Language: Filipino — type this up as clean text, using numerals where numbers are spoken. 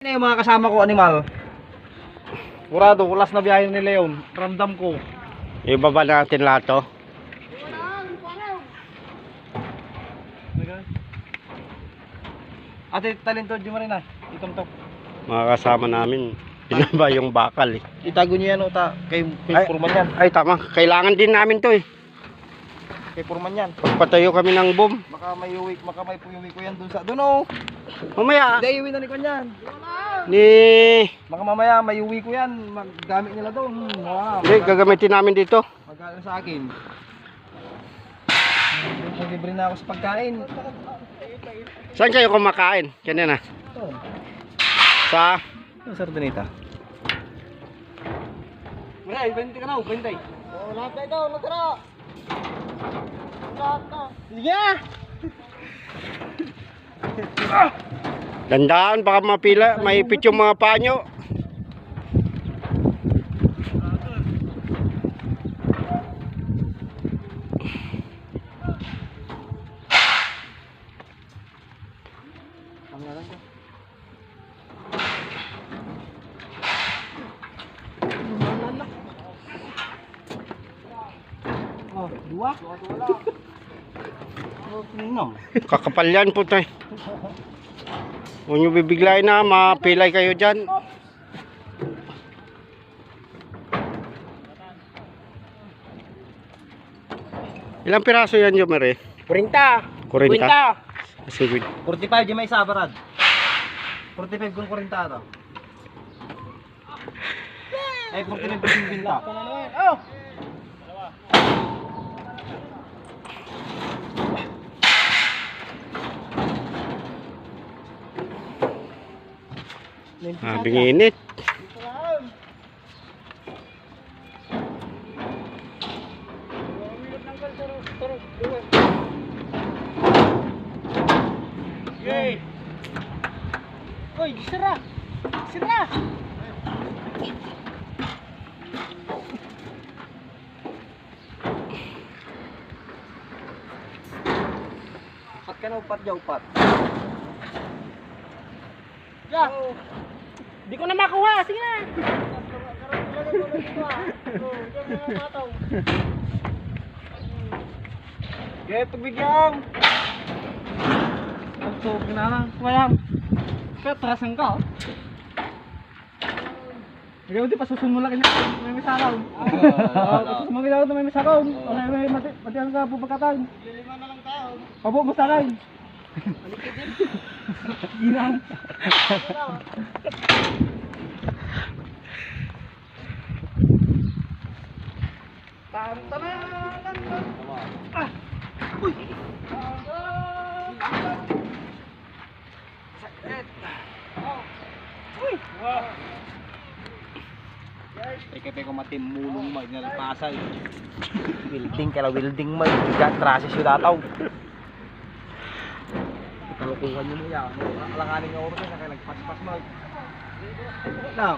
na yung mga kasama ko animal. Murado, ulas na biyahe ni Leon. Ramdam ko. Ibaba natin lahat to. Ate, talento di mo rin ah. Itong to. Mga kasama namin. Pinaba yung bakal eh. Itago niyo yan uta. Kay Purman yan. Ay tama, kailangan din namin to eh. Kay Purman yan. Pagpatayo kami ng boom. Baka may puyuwi ko yan dun sa doon oh. Mamaya Hindi, iuwi na ni Kwan yan. ni Baka mamaya may uwi ko yan. Maggamit nila doon. Wow. hindi, gagamitin namin dito. Magkano sa akin. Libre na ako sa pagkain. Saan kayo kumakain? Kanina. Ito. Sa Ito, sardinita. Maray, 20 ka na, 20. Oo, lahat na ito, natira. Lahat na. Sige! Dandaan, baka mapila, maipit yung mga panyo. Oh, dua? Oh, Kakapal yan po tayo. Huwag nyo bibiglayin na, mapilay kayo dyan. Ilang piraso yan yung mare? 40. 40. Sige. 45 di may isa, Barad. 45 kung 40 ito. Eh, 45 kung 50. Oh! Binginit. Yay! Oy, sira! Sira! Upat ka na, upat dyan, upat. Ya! Di ko na makuha, sige na! Okay, pagbigyan! So, ginalang, kumayam. Kaya trasan ka, oh. Ikaw di pa susunod lang may misakaw. Sumagin ako na may misakaw. May matihan ka po pagkatan. Lima na lang tayo. Pabo mo sakay. Ginang. Ah! Uy! Teka matimulong mo nalpasan. Welding kala welding mo, igat trasis yung dataw. Kalukuhan niyo mo yan. Alanganin nga oras na kaya nagpas-pas mo. Now.